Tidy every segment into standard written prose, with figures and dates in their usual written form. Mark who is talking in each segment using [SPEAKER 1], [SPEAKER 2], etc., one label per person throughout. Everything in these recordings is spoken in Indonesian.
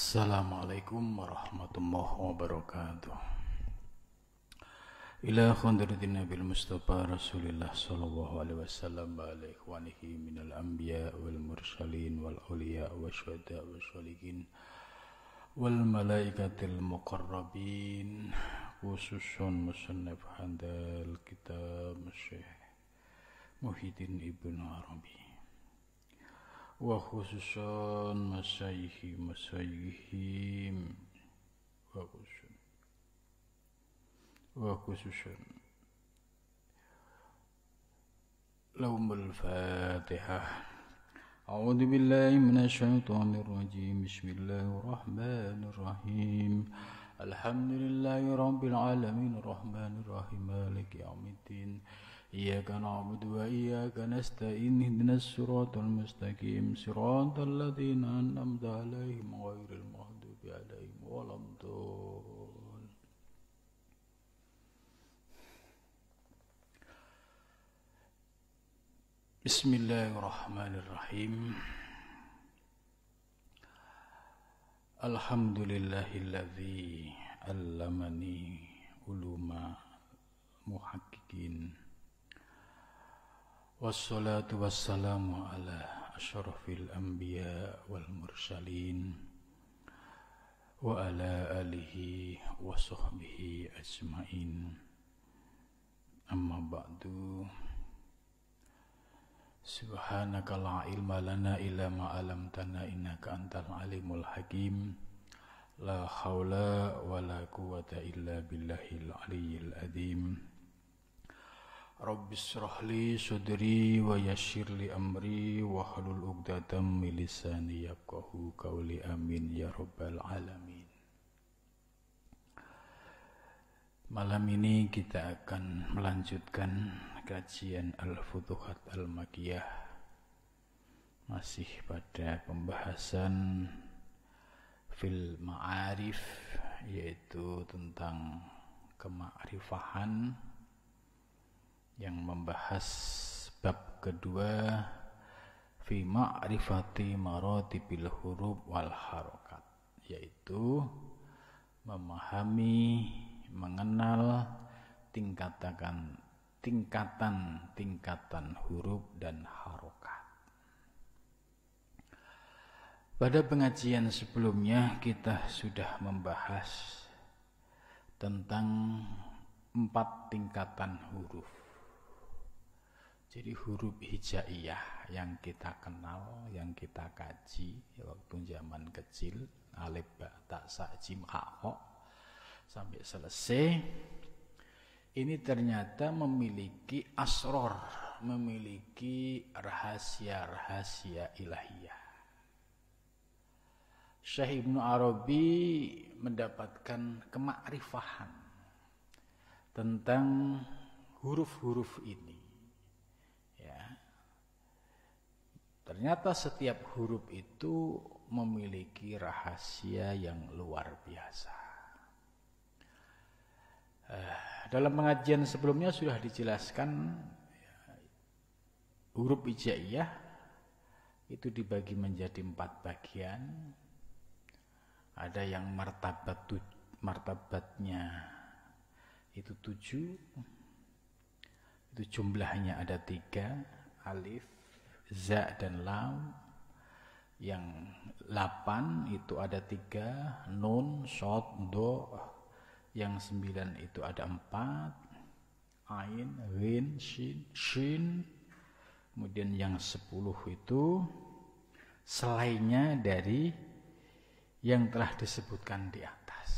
[SPEAKER 1] Assalamualaikum warahmatullahi wabarakatuh. Ila khandarin Nabil Mustafa Rasulullah sallallahu alaihi wasallam wa ala ikhwanihi minal anbiya wal mursalin wal awliya wa syuhada wa sholihin wal malaikatil muqarrabin, khususun musannaf handal kitab Syekh Muhyiddin Ibn Arabi wa khususan masyayihim wa khususan lahumul fatihah. A'udzu billahi minasyaitonir rajim. Bismillahirrahmanirrahim. Alhamdulillahi rabbil alamin arrahmanir rahim maliki yaumiddin. Iyyaka na'budu wa iyyaka nasta'in ihdinas siratal mustaqim siratal ladzina an'amta 'alaihim ghairil maghdubi 'alaihim waladdallin. Bismillahirrahmanirrahim. Alhamdulillahilladzi 'allamani uluma muhaqqiqin. Wassalatu wassalamu ala asyrafil anbiya wal mursalin wa ala alihi wa sahbihi ajmain. Amma ba'du. Subhanaka la ilma lana illa ma 'allamtana innaka antal alimul hakim. La haula wala quwwata illa billahil aliyyil azim. Rabbi shrah li sadri wa yassir li amri wa hlul 'uqdatam min lisani yafqahu qawli. Amin ya rabbal alamin. Malam ini kita akan melanjutkan kajian Al-Futuhat Al-Makkiyah, masih pada pembahasan fil ma'arif, yaitu tentang kema'rifahan, yang membahas bab kedua fi ma'rifati maratibil huruf wal harokat, yaitu memahami, mengenal tingkatan huruf dan harokat. Pada pengajian sebelumnya kita sudah membahas tentang 4 tingkatan huruf. Jadi huruf hijaiyah yang kita kenal, yang kita kaji waktu zaman kecil, alif, ba, ta, sa, jim, ha, ho, sampai selesai. Ini ternyata memiliki asror, memiliki rahasia-rahasia ilahiyah. Syekh Ibn Arabi mendapatkan kemakrifahan tentang huruf-huruf ini. Ya. Ternyata setiap huruf itu memiliki rahasia yang luar biasa. Dalam pengajian sebelumnya sudah dijelaskan, huruf hijaiyah itu dibagi menjadi 4 bagian. Ada yang martabatnya itu 7, itu jumlahnya ada 3, alif, za dan lam. Yang 8 itu ada 3, nun, shad, do. Yang 9 itu ada 4, ain, ghin, shin. Kemudian yang 10 itu selainnya dari yang telah disebutkan di atas.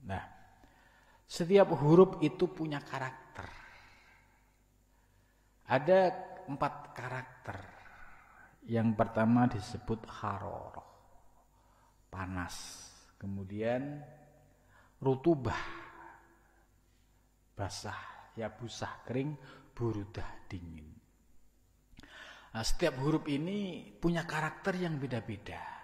[SPEAKER 1] Nah, setiap huruf itu punya karakter. Ada 4 karakter. Yang pertama disebut haroroh, panas. Kemudian rutubah, basah, yabusah, kering, burudah, dingin. Nah, setiap huruf ini punya karakter yang beda-beda.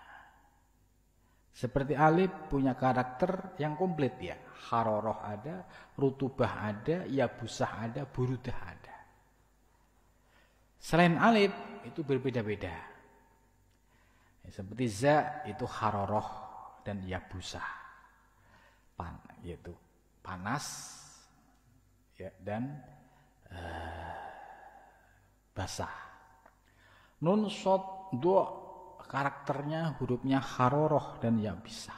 [SPEAKER 1] Seperti alif punya karakter yang komplit ya. Haroroh ada, rutubah ada, yabusah ada, burudah ada. Selain alif itu berbeda-beda. Seperti za itu haroroh, dan yabusah. Yaitu panas ya, dan basah. Nun shad dha karakternya hurufnya haroroh dan yabisah.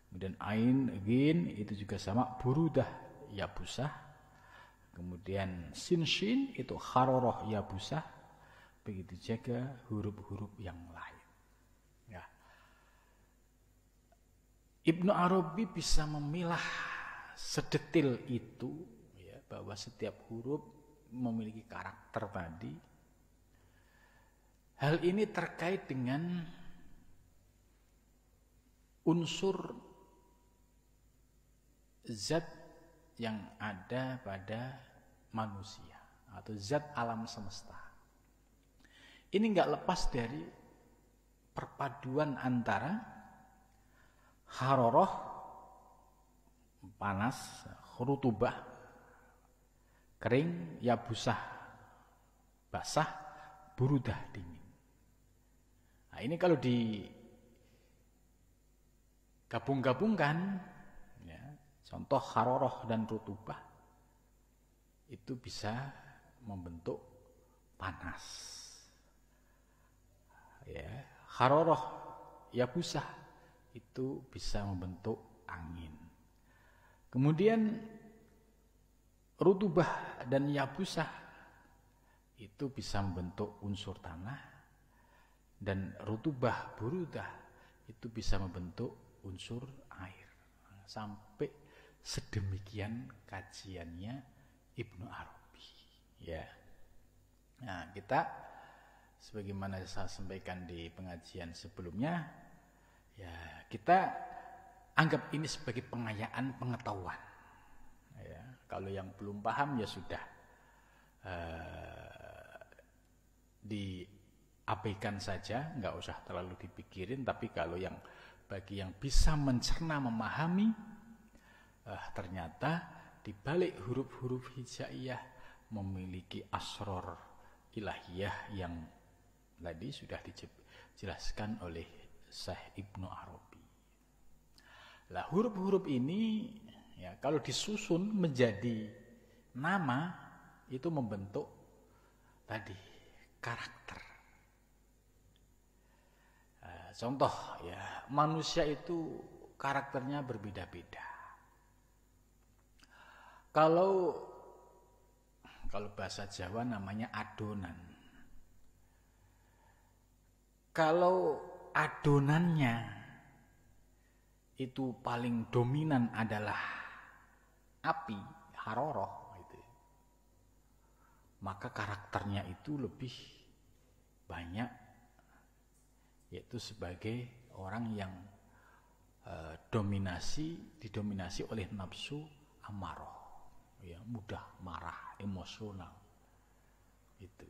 [SPEAKER 1] Kemudian ain gin itu juga sama, burudah yabusah. Kemudian sin shin itu haroroh yabusah. Begitu juga huruf-huruf yang lain. Ya. Ibnu Arabi bisa memilah sedetil itu ya, bahwa setiap huruf memiliki karakter tadi. Hal ini terkait dengan unsur zat yang ada pada manusia atau zat alam semesta. Ini enggak lepas dari perpaduan antara haroroh panas, rutubah kering, yabusah basah, burudah dingin. Nah, ini kalau digabung-gabungkan ya, contoh haroroh dan rutubah itu bisa membentuk panas. Ya, haroroh yabusah itu bisa membentuk angin. Kemudian rutubah dan yabusah itu bisa membentuk unsur tanah. Dan rutubah burudah itu bisa membentuk unsur air. Sampai sedemikian kajiannya Ibnu Arabi. Ya. Nah, kita sebagaimana saya sampaikan di pengajian sebelumnya, ya kita anggap ini sebagai pengayaan pengetahuan. Ya, kalau yang belum paham ya sudah diabaikan saja, nggak usah terlalu dipikirin. Tapi kalau bagi yang bisa mencerna, memahami, ternyata di balik huruf-huruf hijaiyah memiliki asror ilahiyah yang tadi sudah dijelaskan oleh Syekh Ibnu Arabi. Lah huruf-huruf ini ya kalau disusun menjadi nama itu membentuk tadi karakter. Contoh ya, manusia itu karakternya berbeda-beda. Kalau bahasa Jawa namanya adonan. Kalau adonannya itu paling dominan adalah api, haroroh gitu. Maka karakternya itu lebih banyak, yaitu sebagai orang yang didominasi oleh nafsu amarah, ya, mudah marah, emosional. Itu.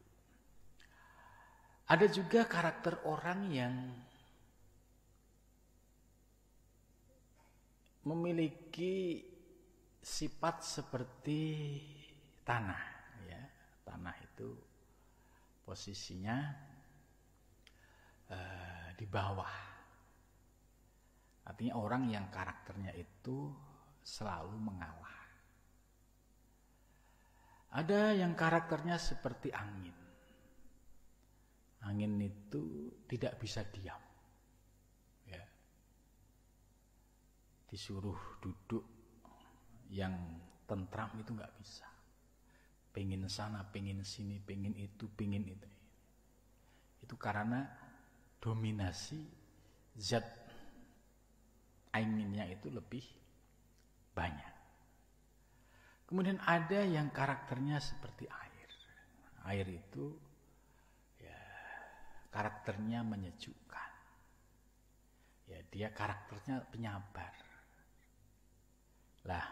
[SPEAKER 1] Ada juga karakter orang yang memiliki sifat seperti tanah, ya. Tanah itu posisinya di bawah. Artinya orang yang karakternya itu selalu mengalah. Ada yang karakternya seperti angin. Angin itu tidak bisa diam. Ya. Disuruh duduk yang tentram itu nggak bisa. Pengen sana, pengen sini, pengen itu, pengen itu. Itu karena dominasi zat anginnya itu lebih banyak. Kemudian ada yang karakternya seperti air. Air itu ya karakternya menyejukkan. Ya, dia karakternya penyabar. Lah,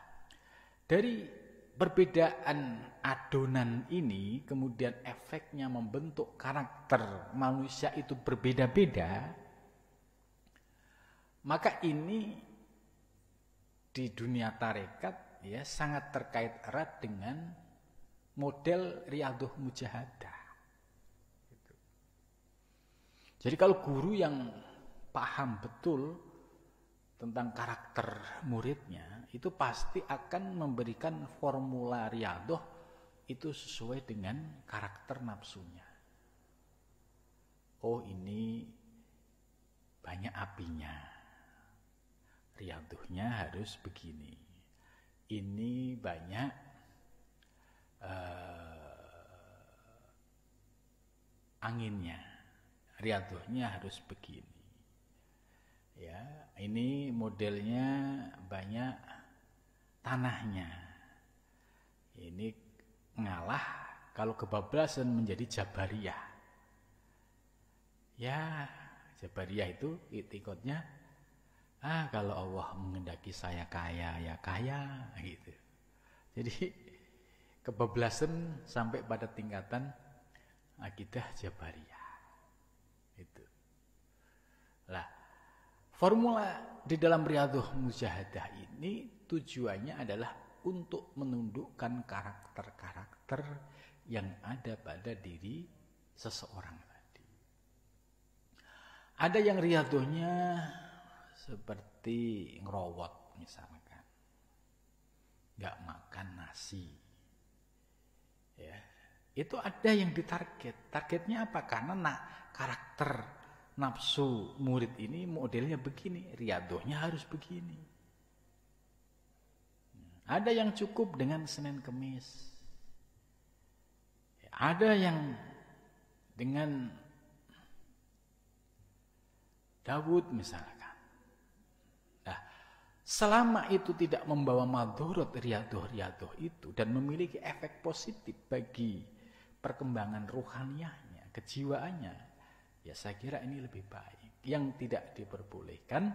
[SPEAKER 1] dari perbedaan adonan ini kemudian efeknya membentuk karakter manusia itu berbeda-beda. Maka ini di dunia tarekat ya sangat terkait erat dengan model riyadhah mujahadah. Jadi kalau guru yang paham betul tentang karakter muridnya, itu pasti akan memberikan formula riyadhah itu sesuai dengan karakter nafsunya. Oh, ini banyak apinya, riyadhahnya harus begini. Ini banyak anginnya, riyadhahnya harus begini. Ya, ini modelnya banyak tanahnya. Ini ngalah kalau kebablasan menjadi jabariyah. Ya, jabariyah itu itikadnya kalau Allah menghendaki saya kaya, ya kaya gitu. Jadi kebablasan sampai pada tingkatan akidah jabariyah. Itu. Lah, formula di dalam riyadhah mujahadah ini tujuannya adalah untuk menundukkan karakter-karakter yang ada pada diri seseorang tadi. Ada yang riyadhahnya seperti ngerowot misalkan, nggak makan nasi, ya itu ada yang ditarget. Targetnya apa? Karena karakter nafsu murid ini modelnya begini, riyadhahnya harus begini. Ada yang cukup dengan Senin Kemis, ada yang dengan Dawud misalkan. Nah, selama itu tidak membawa madharat riyadhah itu dan memiliki efek positif bagi perkembangan ruhaniyahnya, kejiwaannya, ya saya kira ini lebih baik. Yang tidak diperbolehkan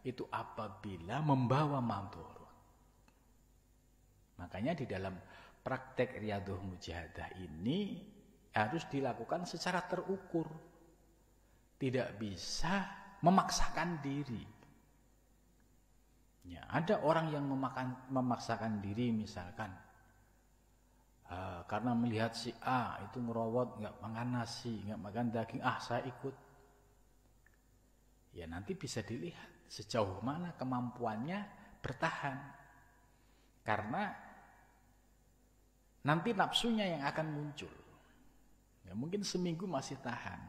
[SPEAKER 1] itu apabila membawa madharat. Makanya di dalam praktek riyadhah mujahadah ini harus dilakukan secara terukur. Tidak bisa memaksakan diri. Ya, ada orang yang memaksakan diri misalkan karena melihat si A itu ngerowot, nggak makan nasi, nggak makan daging, saya ikut. Ya nanti bisa dilihat sejauh mana kemampuannya bertahan. Karena nanti nafsunya yang akan muncul. Ya, mungkin seminggu masih tahan,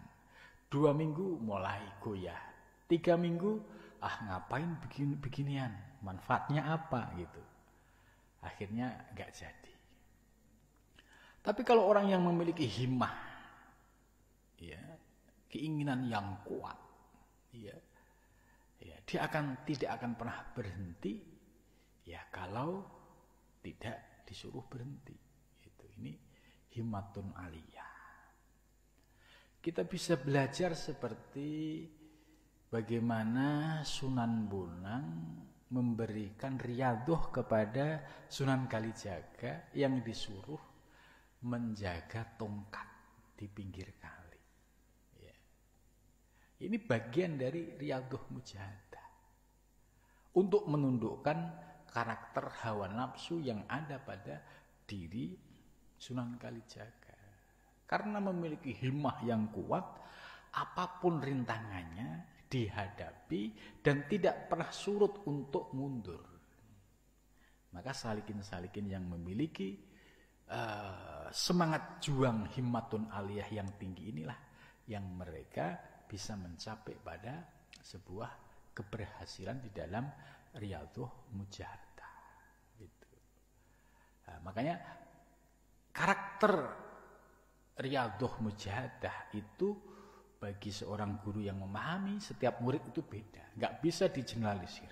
[SPEAKER 1] 2 minggu mulai goyah, 3 minggu ngapain beginian, manfaatnya apa gitu. Akhirnya nggak jadi. Tapi kalau orang yang memiliki himmah, ya, keinginan yang kuat, ya, dia tidak akan pernah berhenti, ya kalau tidak disuruh berhenti. Ini himmatun aliyah. Kita bisa belajar seperti bagaimana Sunan Bonang memberikan riyadhah kepada Sunan Kalijaga yang disuruh menjaga tongkat di pinggir kali. Ya. Ini bagian dari riyadhah mujahadah untuk menundukkan karakter hawa nafsu yang ada pada diri Sunan Kalijaga. Karena memiliki himmah yang kuat, apapun rintangannya dihadapi dan tidak pernah surut untuk mundur. Maka salikin-salikin yang memiliki semangat juang himmatun aliyah yang tinggi inilah yang mereka bisa mencapai pada sebuah keberhasilan di dalam riyadhah mujahadah. Gitu. Makanya karakter riyadhah mujahadah itu bagi seorang guru yang memahami setiap murid itu beda, nggak bisa digeneralisir.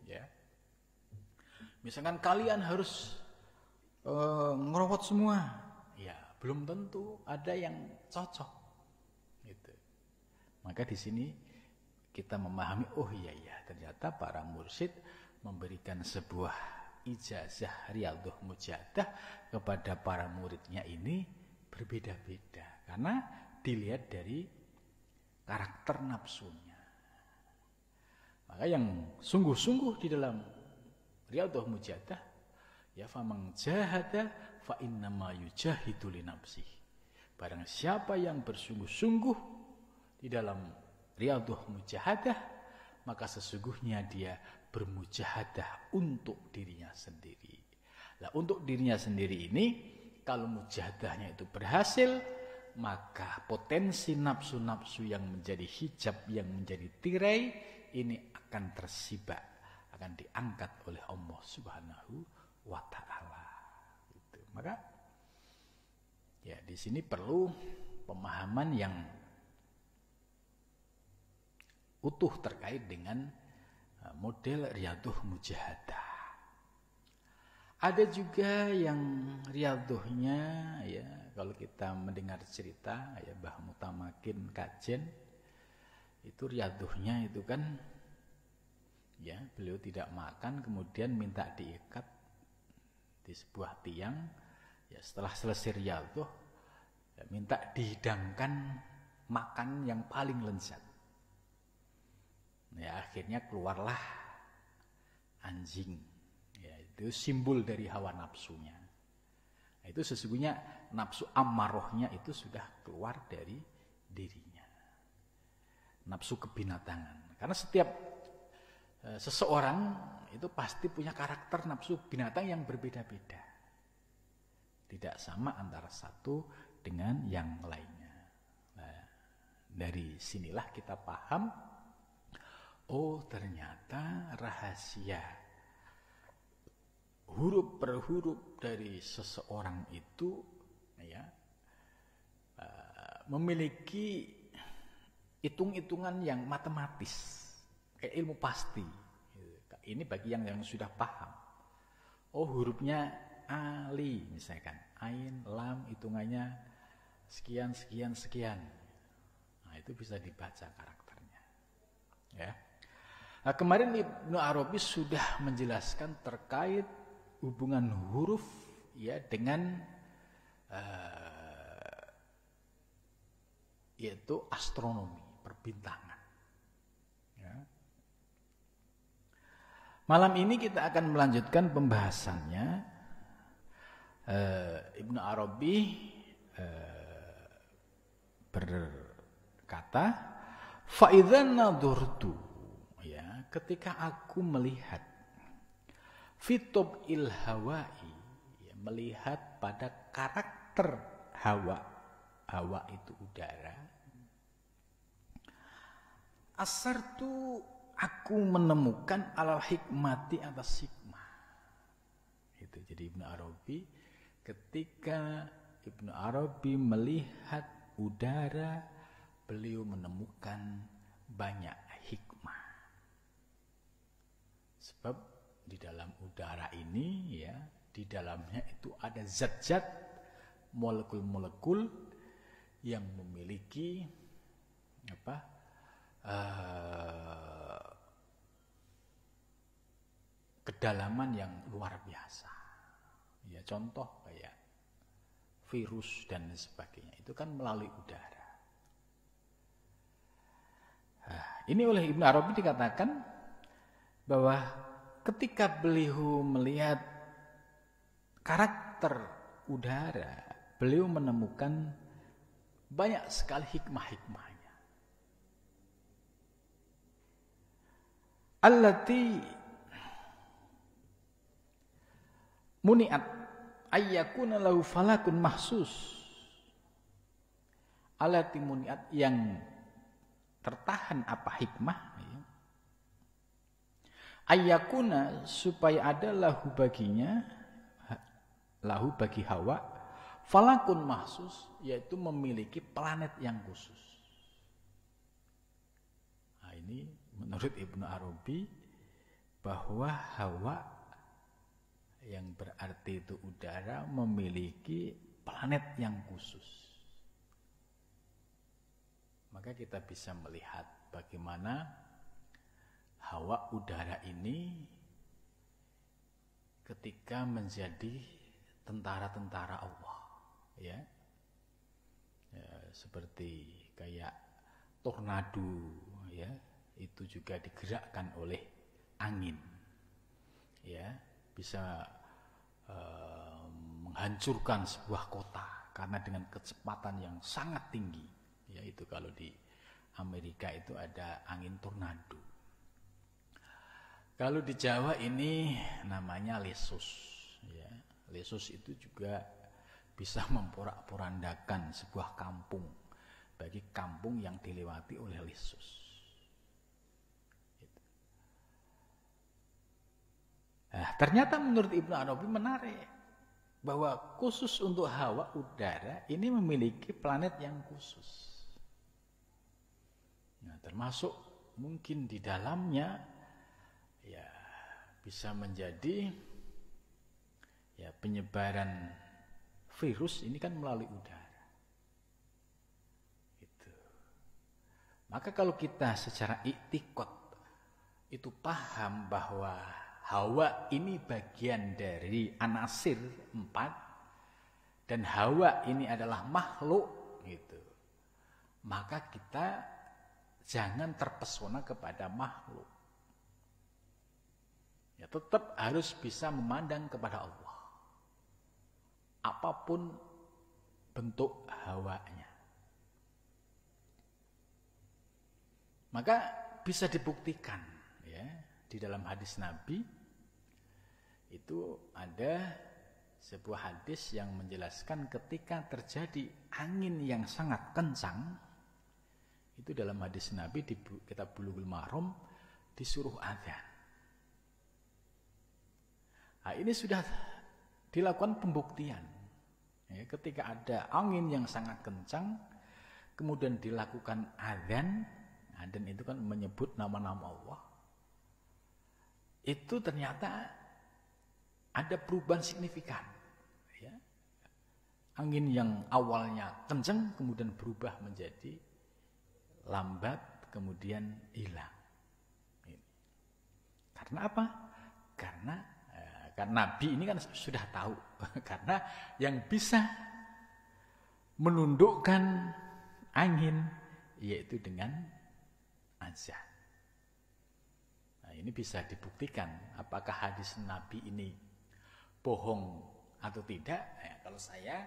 [SPEAKER 1] Ya, misalkan kalian harus ngerowot semua, ya belum tentu ada yang cocok. Gitu. Maka di sini kita memahami, oh iya ternyata para mursyid memberikan sebuah ijazah riyadhah mujahadah kepada para muridnya ini berbeda-beda karena dilihat dari karakter nafsunya. Maka yang sungguh-sungguh di dalam riyadhah mujahadah, ya faman jahada fa innama yujahidu li nafsihi. Barang siapa yang bersungguh-sungguh di dalam riyadhah mujahadah, maka sesungguhnya dia bermujahadah untuk dirinya sendiri. Nah, untuk dirinya sendiri ini, kalau mujahadahnya itu berhasil, maka potensi nafsu-nafsu yang menjadi hijab, yang menjadi tirai, ini akan tersibak, akan diangkat oleh Allah Subhanahu wa Ta'ala. Gitu. Maka ya di sini perlu pemahaman yang utuh terkait dengan model riyadhah mujahadah. Ada juga yang riyadhahnya ya, kalau kita mendengar cerita ya Mbah Mutamakin Kajen, itu riyadhahnya itu kan ya beliau tidak makan, kemudian minta diikat di sebuah tiang. Ya setelah selesai riyadhah ya, minta dihidangkan makan yang paling lezat. Ya akhirnya keluarlah anjing. Ya itu simbol dari hawa nafsunya. Nah, itu sesungguhnya nafsu ammarohnya itu sudah keluar dari dirinya. Nafsu kebinatangan. Karena setiap seseorang itu pasti punya karakter nafsu binatang yang berbeda-beda. Tidak sama antara satu dengan yang lainnya. Nah, dari sinilah kita paham, oh ternyata rahasia huruf per huruf dari seseorang itu ya memiliki hitung-hitungan yang matematis, kayak ilmu pasti. Ini bagi yang sudah paham. Oh hurufnya ali misalkan, ain, lam, hitungannya sekian sekian sekian. Nah itu bisa dibaca karakternya. Ya. Nah kemarin Ibnu Arabi sudah menjelaskan terkait hubungan huruf ya dengan yaitu astronomi, perbintangan. Ya. Malam ini kita akan melanjutkan pembahasannya. Ibnu Arabi berkata, fa idza nadurtu, ya, ketika aku melihat fitub il hawai, ya, melihat pada karakter hawa, hawa itu udara. Asartu, aku menemukan alal hikmati atas hikmah. Itu jadi Ibnu Arabi, ketika Ibnu Arabi melihat udara, beliau menemukan banyak hikmah. Sebab di dalam udara ini ya, di dalamnya itu ada zat-zat molekul-molekul yang memiliki kedalaman yang luar biasa. Ya contoh kayak virus dan sebagainya itu kan melalui udara. Nah, ini oleh Ibnu Arabi dikatakan bahwa ketika beliau melihat karakter udara, beliau menemukan banyak sekali hikmah-hikmahnya. Allati muni'at ayyakuna lahu falakun mahsus. Allati muni'at, yang tertahan apa hikmah ya. Ayyakuna, supaya ada lahu baginya, lahu bagi Hawa, falakun mahsus, yaitu memiliki planet yang khusus. Nah ini menurut Ibnu Arabi, bahwa Hawa yang berarti itu udara memiliki planet yang khusus. Maka kita bisa melihat bagaimana hawa udara ini ketika menjadi tentara-tentara Allah, ya, seperti kayak tornado, ya, itu juga digerakkan oleh angin, ya, bisa menghancurkan sebuah kota karena dengan kecepatan yang sangat tinggi. Ya itu kalau di Amerika itu ada angin tornado. Kalau di Jawa ini namanya lesus. Ya. Lesus itu juga bisa memporak-porandakan sebuah kampung bagi kampung yang dilewati oleh lesus. Gitu. Nah, ternyata menurut Ibnu Arabi menarik bahwa khusus untuk hawa udara ini memiliki planet yang khusus. Nah, termasuk mungkin di dalamnya ya bisa menjadi ya penyebaran virus ini kan melalui udara. Gitu. Maka kalau kita secara iktikad itu paham bahwa hawa ini bagian dari anasir 4 dan hawa ini adalah makhluk gitu. Maka kita jangan terpesona kepada makhluk. Ya tetap harus bisa memandang kepada Allah. Apapun bentuk hawanya. Maka bisa dibuktikan ya, di dalam hadis Nabi itu ada sebuah hadis yang menjelaskan ketika terjadi angin yang sangat kencang, itu dalam hadis Nabi di kitab Bulughul Maram disuruh adzan. Nah, ini sudah dilakukan pembuktian. Ya, ketika ada angin yang sangat kencang, kemudian dilakukan adzan, adzan itu kan menyebut nama-nama Allah. Itu ternyata ada perubahan signifikan. Ya. Angin yang awalnya kencang, kemudian berubah menjadi lambat, kemudian hilang. Karena apa? Karena Nabi ini kan sudah tahu. Karena yang bisa menundukkan angin yaitu dengan azan. Nah, ini bisa dibuktikan apakah hadis Nabi ini bohong atau tidak. Ya, kalau saya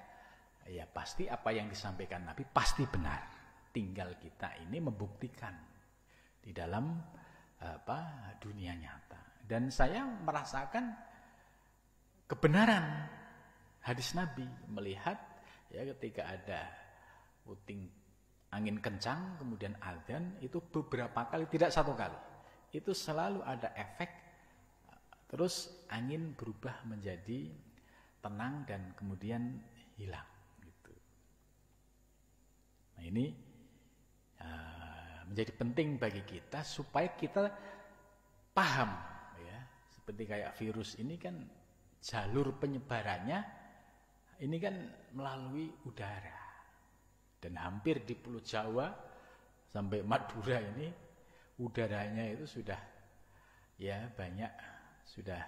[SPEAKER 1] ya pasti apa yang disampaikan Nabi pasti benar. Tinggal kita ini membuktikan di dalam dunia nyata. Dan saya merasakan kebenaran hadis Nabi, melihat ya ketika ada puting angin kencang kemudian adzan itu beberapa kali, tidak satu kali. Itu selalu ada efek terus angin berubah menjadi tenang dan kemudian hilang gitu. Nah, ini menjadi penting bagi kita supaya kita paham ya, seperti kayak virus ini kan jalur penyebarannya ini kan melalui udara, dan hampir di Pulau Jawa sampai Madura ini udaranya itu sudah ya banyak sudah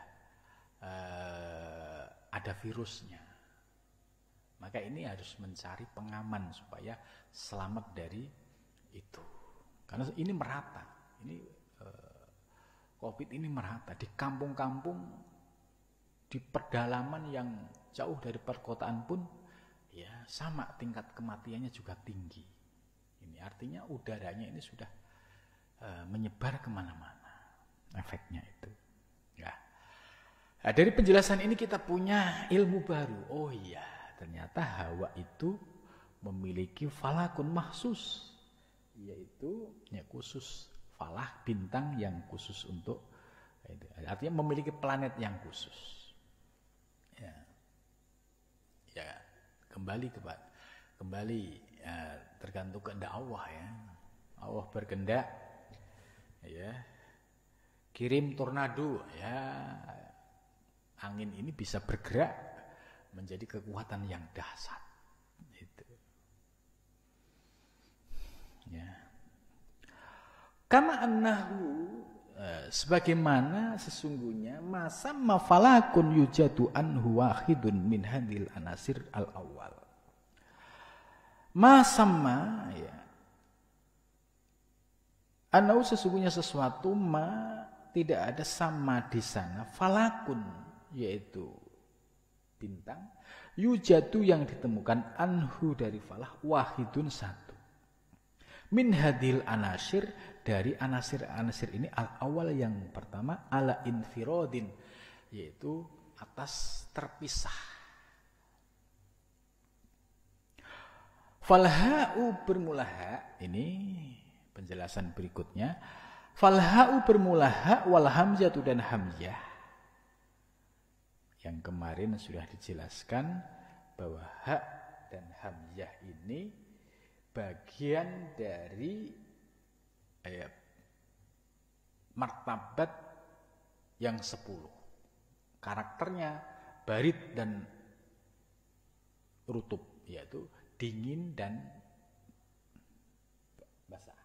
[SPEAKER 1] ada virusnya. Maka ini harus mencari pengaman supaya selamat dari itu. Karena ini merata, ini COVID ini merata di kampung-kampung, di pedalaman yang jauh dari perkotaan pun, ya sama tingkat kematiannya juga tinggi. Ini artinya udaranya ini sudah menyebar kemana-mana, efeknya itu. Ya. Nah, dari penjelasan ini kita punya ilmu baru. Oh iya, ternyata hawa itu memiliki falakun mahsus. Yaitu ya khusus falah, bintang yang khusus untuk itu. Artinya memiliki planet yang khusus. Ya kembali tergantung kehendak Allah ya. Allah berkehendak ya kirim tornado ya, angin ini bisa bergerak menjadi kekuatan yang dahsyat. Ya. Kama annahu sebagaimana sesungguhnya masa mafalakun yujadu anhu wahidun min hadhil anasir al awal. Masamma ya. Anau sesungguhnya sesuatu tidak ada sama di sana falakun yaitu bintang yujadu yang ditemukan anhu dari falah wahidun satu. Min hadil anasir, dari anasir ini al-awal yang pertama ala infirodin, yaitu atas terpisah. Falha'u bermula ha, ini penjelasan berikutnya. Falha'u bermula ha wal hamzatu dan hamzah. Yang kemarin sudah dijelaskan bahwa ha dan hamzah ini bagian dari martabat yang 10. Karakternya barid dan rutub, yaitu dingin dan basah.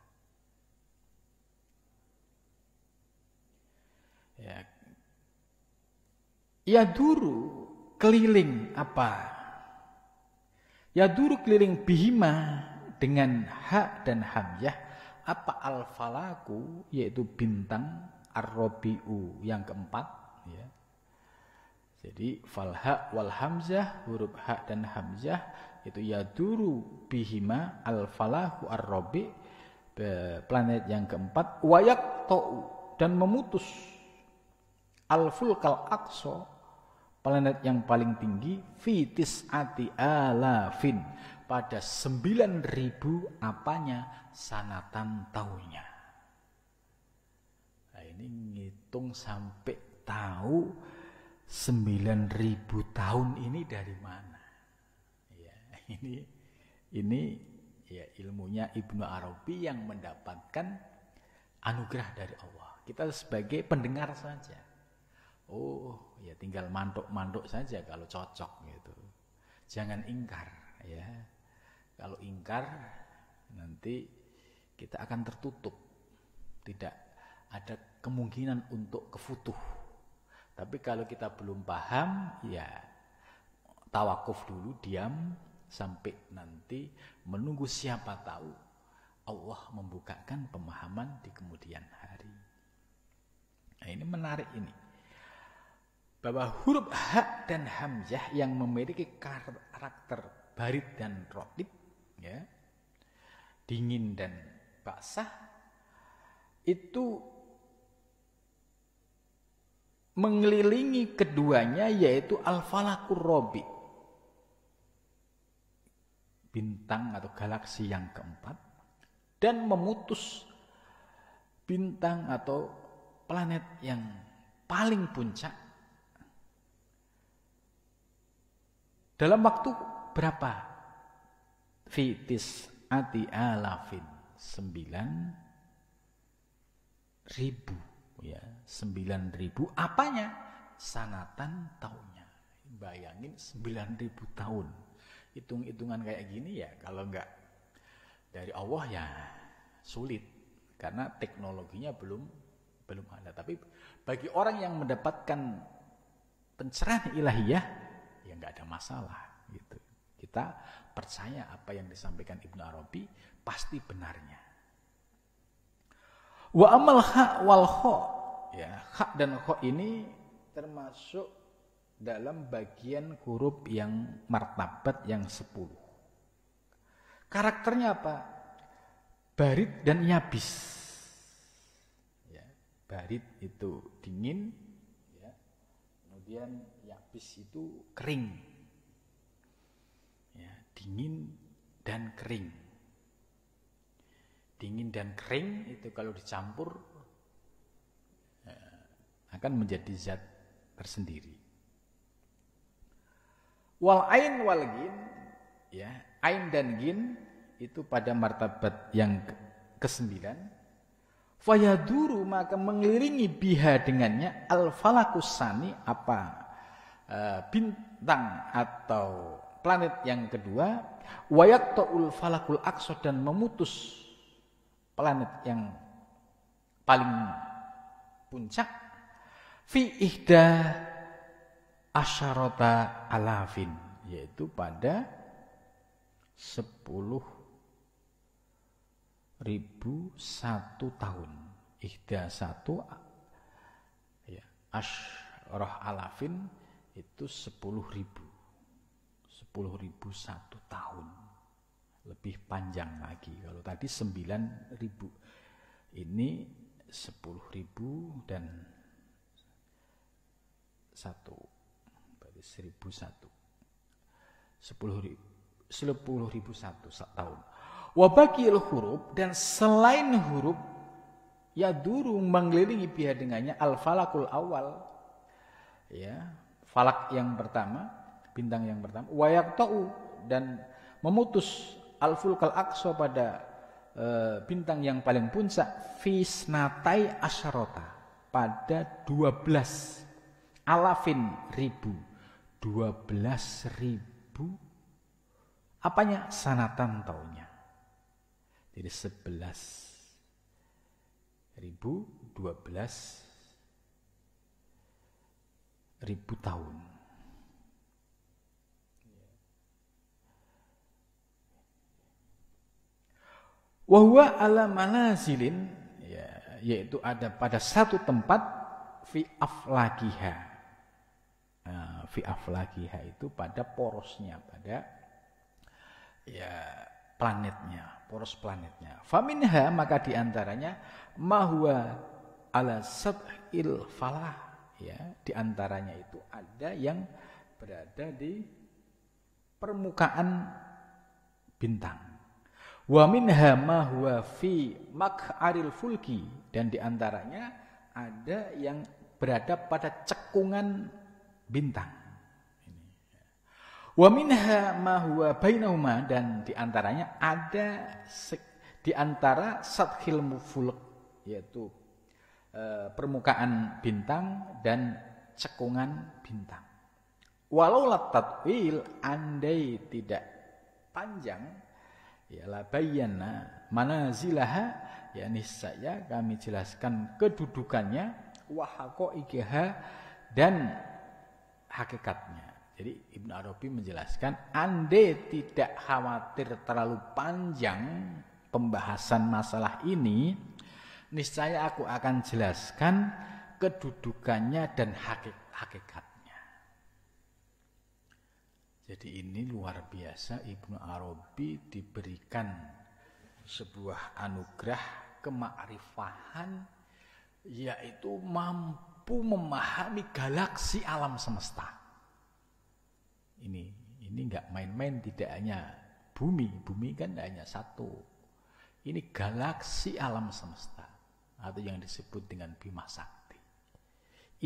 [SPEAKER 1] Yaduru keliling apa? Yaduru keliling bihima dengan ha dan hamzah apa al-falaku, yaitu bintang, ar-rabi'u yang keempat, ya. Jadi falha wal hamzah, huruf ha dan hamzah itu yaduru bihima al-falahu ar-rabi', planet yang keempat, wayak ta'u dan memutus al-fulkal aqsa, planet yang paling tinggi, fitis ati alafin, pada 9.000 apanya sanatan tahunnya. Nah, ini ngitung sampai tahu 9.000 tahun ini dari mana. Ya, ini ya ilmunya Ibnu Arabi yang mendapatkan anugerah dari Allah. Kita sebagai pendengar saja. Oh, ya tinggal mantuk-mantuk saja kalau cocok gitu. Jangan ingkar, ya. Kalau ingkar nanti kita akan tertutup. Tidak ada kemungkinan untuk kefutuh. Tapi kalau kita belum paham, ya tawakuf dulu, diam sampai nanti menunggu siapa tahu Allah membukakan pemahaman di kemudian hari. Nah, ini menarik ini. Bahwa huruf ha dan hamzah yang memiliki karakter barid dan rotib, ya, dingin dan basah, itu mengelilingi keduanya, yaitu al-falakur rabi, bintang atau galaksi yang keempat, dan memutus bintang atau planet yang paling puncak dalam waktu berapa? Fitis ati alafin, 9.000, ya, 9.000 apanya? Sanatan tahunnya. Bayangin 9.000 tahun. Hitung-hitungan kayak gini ya, kalau enggak dari Allah ya sulit, karena teknologinya belum ada. Tapi bagi orang yang mendapatkan pencerahan ilahiyah, ya enggak ada masalah gitu. Kita percaya apa yang disampaikan Ibnu Arabi pasti benarnya. Wa amal ha wal kha, ya, ha dan kha ini termasuk dalam bagian huruf yang martabat yang 10. Karakternya apa? Barid dan yabis. Ya, barid itu dingin, ya. Kemudian yabis itu kering. Ya, dingin dan kering. Dingin dan kering itu kalau dicampur akan menjadi zat tersendiri. Wal ain wal gin, ya, ain dan gin itu pada martabat yang ke-9. Fayaduru, maka mengelilingi biha dengannya al-falakus sani, apa bintang atau planet yang kedua, wayaqta'ul falakul aqsa, dan memutus planet yang paling puncak, fi ihda asyarata alafin, yaitu pada 10.001 tahun. Ihda satu, ya, asyarah alafin itu 10.000. 10.001 tahun. lebih panjang lagi. Kalau tadi 9.000, ini 10.000 dan 1, berarti 1.001. 10.001 tahun. Wa baqiyul huruf, dan selain huruf ya duru mengelilingi biha dengannya al-falakul awal, ya, falak yang pertama, bintang yang pertama, wa yaqta'u, dan memutus al-fulkal aqsa pada bintang yang paling puncak fisnatai asyarota, pada 12 alafin ribu, 12.000 apanya, sanatan tahunnya. Jadi 11.000, 12.000 tahun. Wa huwa ala manazilin, ya, yaitu ada pada satu tempat fi aflakiha. Nah, fi aflakiha itu pada porosnya, pada ya planetnya, poros planetnya. Faminha, maka diantaranya mahwa ala sathil falah, ya, diantaranya itu ada yang berada di permukaan bintang. Wa minha mahwa fi mak'aril fulki, dan diantaranya ada yang berada pada cekungan bintang. Wa minha ma huwa bainahuma, dan diantaranya ada di antara sathil mufulq, yaitu permukaan bintang dan cekungan bintang. Walau latatwil, andai tidak panjang, ya la bayyana manazilaha, ya niscaya kami jelaskan kedudukannya, wa haqaiqiha, dan hakikatnya. Jadi Ibnu Arabi menjelaskan, andai tidak khawatir terlalu panjang pembahasan masalah ini, niscaya aku akan jelaskan kedudukannya dan hakikatnya. Jadi ini luar biasa, Ibnu Arabi diberikan sebuah anugerah kema'rifahan, yaitu mampu memahami galaksi alam semesta. Ini enggak main-main, tidak hanya bumi kan hanya satu. Ini galaksi alam semesta, atau yang disebut dengan Bima Sakti.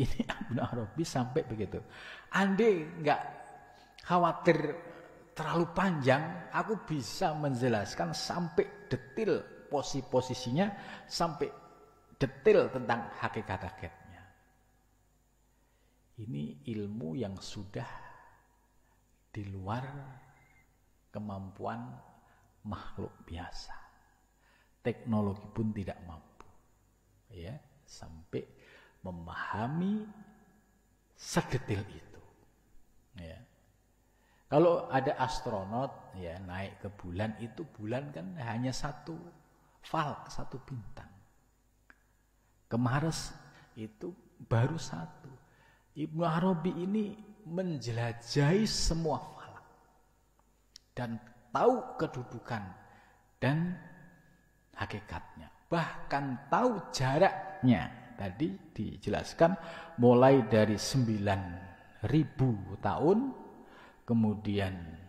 [SPEAKER 1] Ini Ibnu Arabi sampai begitu. Andai enggak khawatir terlalu panjang, aku bisa menjelaskan sampai detil posisinya, sampai detil tentang hakikat-hakikatnya. Ini ilmu yang sudah di luar kemampuan makhluk biasa. Teknologi pun tidak mampu, ya, sampai memahami sedetil itu, ya. Kalau ada astronot, ya, naik ke bulan, itu bulan kan hanya satu falk, satu bintang. Ke Mars itu baru satu. Ibnu Arabi ini menjelajahi semua falak dan tahu kedudukan dan hakikatnya, bahkan tahu jaraknya. Tadi dijelaskan mulai dari 9.000 tahun, kemudian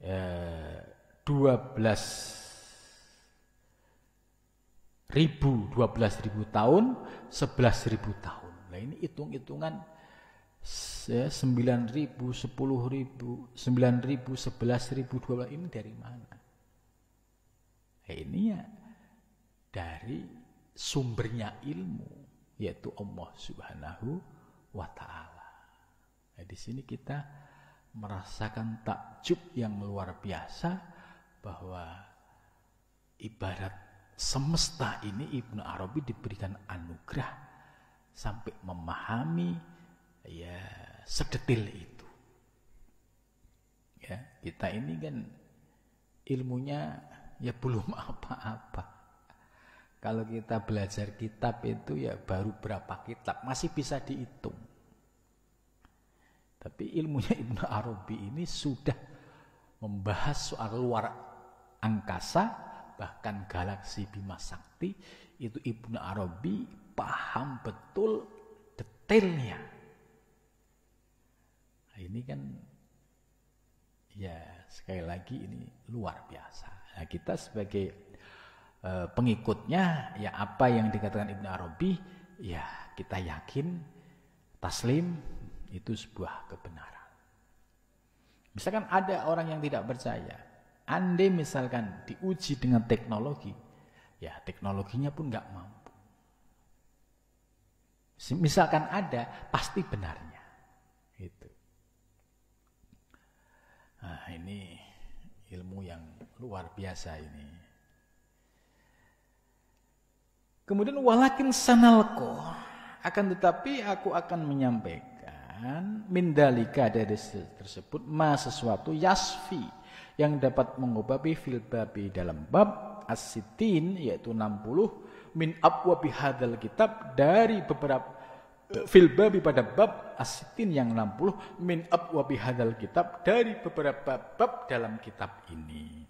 [SPEAKER 1] 12.000 tahun, 11.000 tahun. Nah ini hitung-hitungan 9.000, 10.000, 9.000, 11.000, 12.000 ini dari mana? Nah, ini ya dari sumbernya ilmu, yaitu Allah Subhanahu wa Ta'ala. Nah, di sini kita merasakan takjub yang luar biasa, bahwa ibarat semesta ini Ibnu Arabi diberikan anugerah sampai memahami, ya, sedetil itu. Ya, kita ini kan ilmunya ya belum apa-apa. Kalau kita belajar kitab itu ya baru berapa kitab, masih bisa dihitung. Tapi ilmunya Ibnu Arabi ini sudah membahas soal luar angkasa, bahkan galaksi Bima Sakti, itu Ibnu Arabi paham betul detailnya. Nah, ini kan ya sekali lagi ini luar biasa. Nah, kita sebagai pengikutnya, ya apa yang dikatakan Ibnu Arabi, ya kita yakin, taslim, itu sebuah kebenaran. Misalkan ada orang yang tidak percaya, andai misalkan diuji dengan teknologi, ya teknologinya pun nggak mampu. Misalkan ada, pasti benarnya. Itu. Nah, ini ilmu yang luar biasa ini. Kemudian walakin sanalko, akan tetapi aku akan menyampaikan mindalika dari tersebut ma sesuatu yasfi yang dapat mengobahi fil babi dalam bab as-sittin yaitu 60 min abwabi hadzal kitab dari beberapa fil babi pada bab as-sittin yang 60 min abwabi hadzal kitab dari beberapa bab dalam kitab ini.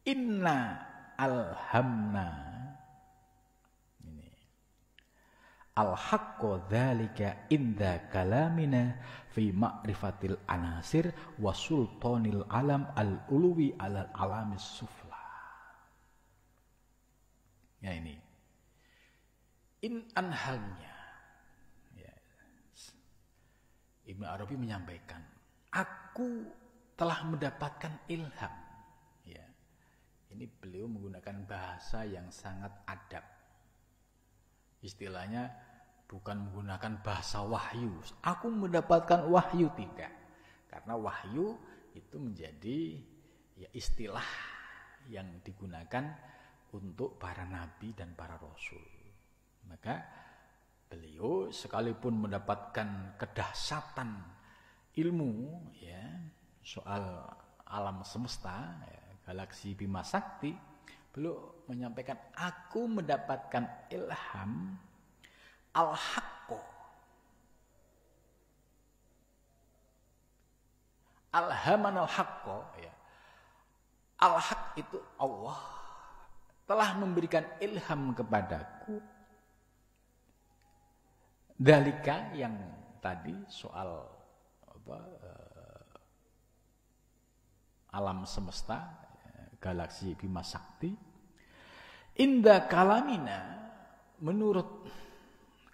[SPEAKER 1] Inna alhamna al-haqqo dzalika inda kalamina fi ma'rifatil anasir wa sultanil alam al-uluwi alal alamis sufla. Ya ini. In anhalnya. Ya. Ibnu Arabi menyampaikan, aku telah mendapatkan ilham. Ya. Ini beliau menggunakan bahasa yang sangat adab. Istilahnya bukan menggunakan bahasa wahyu. Aku mendapatkan wahyu, tidak. Karena wahyu itu menjadi ya istilah yang digunakan untuk para nabi dan para rasul. Maka beliau sekalipun mendapatkan kedahsyatan ilmu ya soal alam semesta, ya, galaksi Bima Sakti, beliau menyampaikan, aku mendapatkan ilham al-haqqo. Alhaman al-haqqo. Ya. Al-haq itu Allah telah memberikan ilham kepadaku. Dalika yang tadi soal apa, alam semesta, galaksi Bima Sakti. Inda kalamina, menurut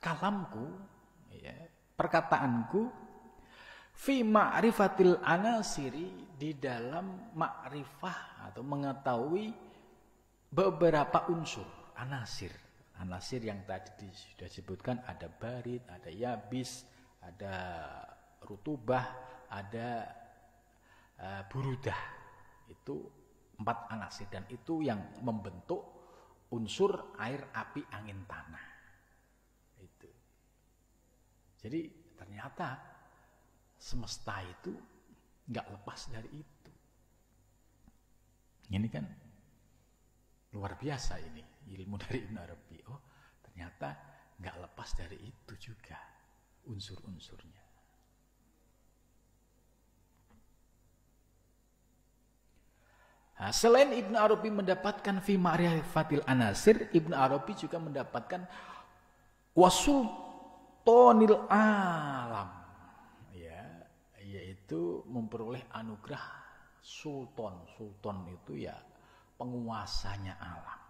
[SPEAKER 1] kalamku, ya, perkataanku, fi ma'rifatil anasiri, di dalam ma'rifah atau mengetahui beberapa unsur anasir. Anasir yang tadi sudah disebutkan, ada barid, ada yabis, ada rutubah, ada burudah. Itu 4 anasir, dan itu yang membentuk unsur air, api, angin, tanah. Itu. Jadi ternyata semesta itu nggak lepas dari itu. Ini kan luar biasa ini ilmu dari Ibnu Arabi. Oh, ternyata nggak lepas dari itu juga unsur-unsurnya. Nah, selain Ibnu Arabi mendapatkan fi ma'rifatil anasir, Ibnu Arabi juga mendapatkan wasultanil alam, ya, yaitu memperoleh anugerah sultan. Sultan itu ya penguasanya alam.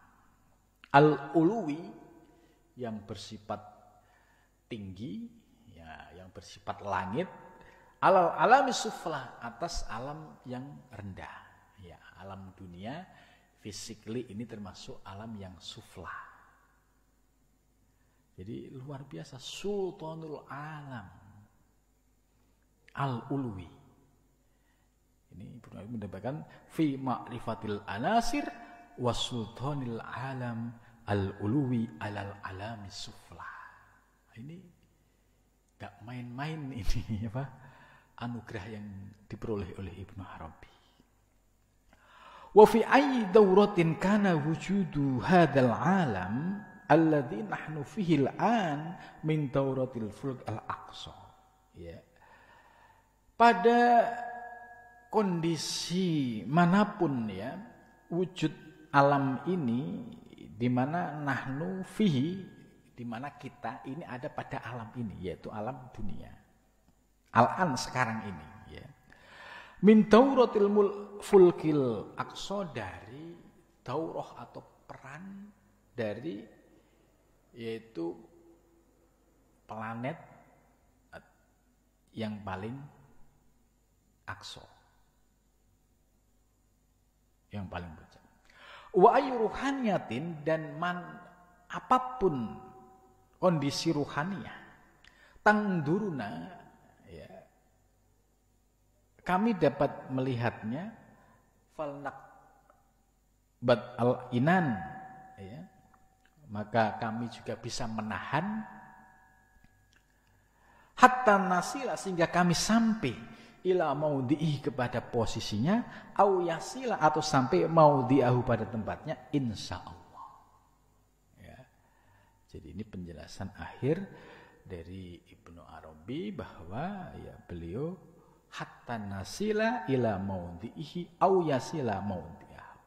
[SPEAKER 1] Al-uluwi, yang bersifat tinggi, ya, yang bersifat langit. Alal alami sufla, atas alam yang rendah. Ya, alam dunia physically ini termasuk alam yang sufla. Jadi luar biasa, sultanul alam al-ulwi. Ini mendapatkan fi ma'rifatil anasir wa sultanil alam al-ulwi alal alami sufla. Ini gak main-main ini apa? Anugerah yang diperoleh oleh Ibnu Arabi. Wa fi ayyi dawratin kana wujudu hadzal alam alladzi nahnu fihi al-an min dawratil fulk al-aqsa. Ya. Pada kondisi manapun ya, wujud alam ini di mana nahnu fihi, di mana kita ini ada pada alam ini, yaitu alam dunia. Al-an sekarang ini ya. Min dauratil fulkil aqsa, dari daurah atau peran dari yaitu planet yang paling aqsa, yang paling puncak. Wa ayu ruhaniyatin, dan apapun kondisi ruhaniyah, tangduruna ya, kami dapat melihatnya, falnak bad al inan ya, maka kami juga bisa menahan hatta nasila, sehingga kami sampai ila maudhi'i, kepada posisinya, au yasila, atau sampai maudhi'ahu, pada tempatnya, insyaallah ya. Jadi ini penjelasan akhir dari Ibnu Arabi bahwa ya beliau hatta nasila ila maudhi'ihi au yasila maudhi'ahu.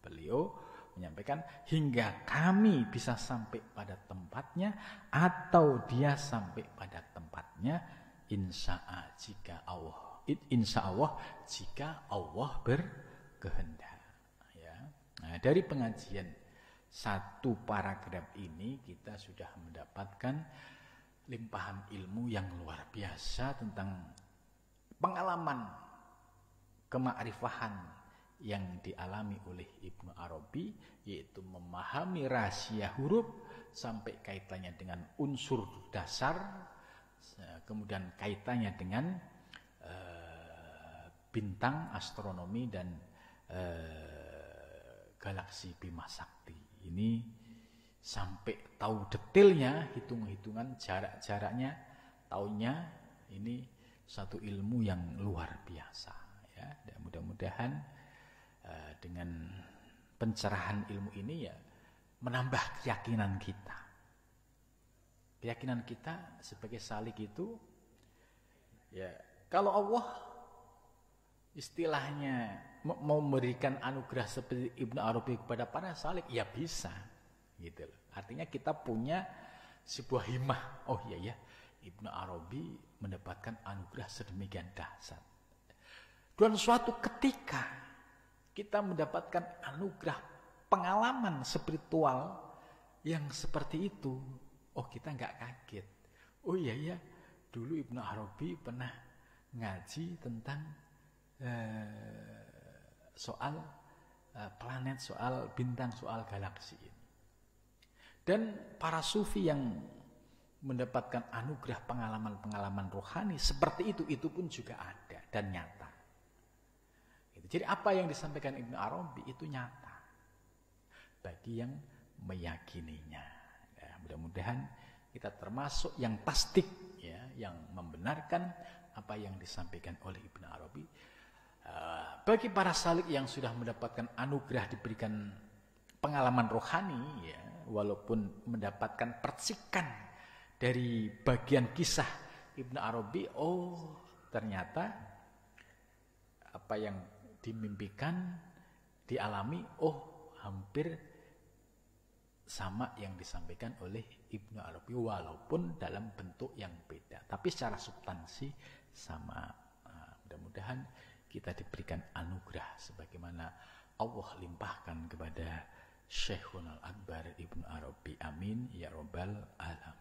[SPEAKER 1] Beliau menyampaikan hingga kami bisa sampai pada tempatnya atau dia sampai pada tempatnya, insya Allah jika Allah berkehendak ya. Nah, dari pengajian satu paragraf ini kita sudah mendapatkan limpahan ilmu yang luar biasa tentang pengalaman kemakrifahan yang dialami oleh Ibnu Arabi, yaitu memahami rahasia huruf sampai kaitannya dengan unsur dasar, kemudian kaitannya dengan bintang, astronomi, dan galaksi Bima Sakti. Ini sampai tahu detailnya, hitung-hitungan jarak-jaraknya, tahunnya. Ini satu ilmu yang luar biasa ya. Dan mudah-mudahan dengan pencerahan ilmu ini ya menambah keyakinan kita. Keyakinan kita sebagai salik itu ya, kalau Allah istilahnya mau memberikan anugerah seperti Ibnu Arabi kepada para salik, ya bisa gitu loh. Artinya kita punya sebuah himmah, oh iya ya, Ibnu Arabi mendapatkan anugerah sedemikian dahsyat. Dan suatu ketika kita mendapatkan anugerah pengalaman spiritual yang seperti itu, oh kita nggak kaget. Oh iya ya, dulu Ibnu Arabi pernah ngaji tentang soal planet, soal bintang, soal galaksi ini. Dan para sufi yang mendapatkan anugerah pengalaman-pengalaman rohani seperti itu pun juga ada dan nyata. Jadi apa yang disampaikan Ibnu Arabi itu nyata bagi yang meyakininya. Ya, mudah-mudahan kita termasuk yang tasdik ya, yang membenarkan apa yang disampaikan oleh Ibnu Arabi. Bagi para salik yang sudah mendapatkan anugerah, diberikan pengalaman rohani ya, walaupun mendapatkan percikan dari bagian kisah Ibnu Arabi, oh ternyata apa yang dimimpikan, dialami, oh hampir sama yang disampaikan oleh Ibnu Arabi, walaupun dalam bentuk yang beda, tapi secara substansi sama. Mudah-mudahan kita diberikan anugerah sebagaimana Allah limpahkan kepada Syekhul Akbar Ibnu Arabi. Amin ya rabbal alamin.